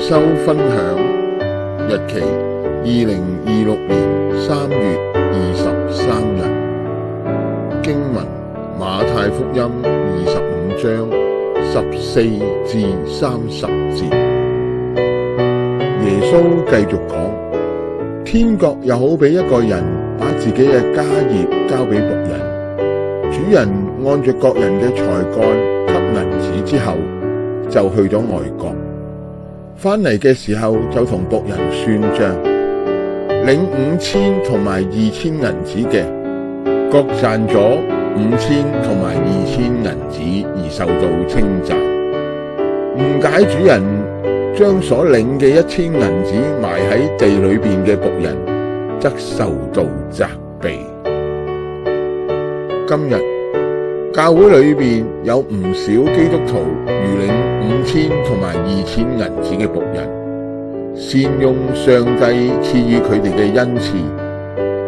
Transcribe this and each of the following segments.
修分享，日期2026年3月23日。經文馬太福音25章14至30節。耶穌繼續講：天國又好比一個人把自己嘅家業交俾僕人，主人按着各人嘅才幹給銀子之後，就去咗外國。返嚟嘅時候就同僕人算賬，領5000同埋2000銀子嘅，各賺咗5000同埋2000銀子而受到稱讚。誤解主人將所領嘅1000銀子埋喺地裏邊嘅僕人，則受到責備。今日教會裏邊有唔少基督徒如領5000同埋2000銀子嘅僕人，善用上帝賜予佢哋嘅恩賜，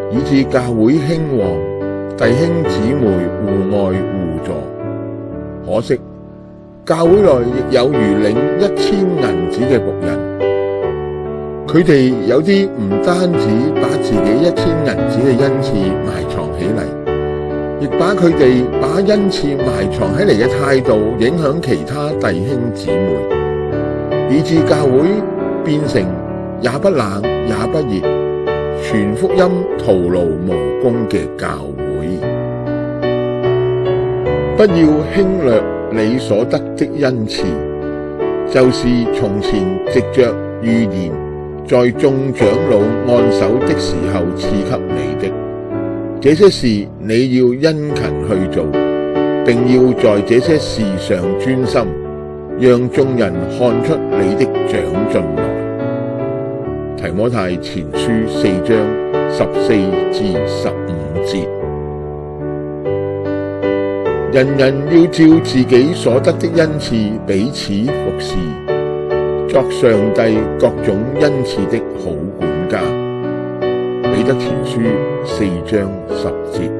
以致教會興旺，弟兄姊妹互愛互助。可惜教會內亦有如領1000銀子嘅僕人，佢哋有啲唔單止把自己1000銀子嘅恩賜埋藏起嚟，亦把佢哋把恩賜埋藏起嚟嘅態度影響其他弟兄姊妹，以致教會變成也不冷也不熱，傳福音徒勞無功嘅教會。不要輕略你所得的恩賜，就是從前藉着預言在眾長老按手的時候賜給你的。這些事你要殷勤去做，並要在這些事上專心，讓眾人看出你的長進來。提摩太前書4章14至15節。人人要照自己所得的恩賜彼此服侍，作上帝各種恩賜的好管家。彼得前書4章10節。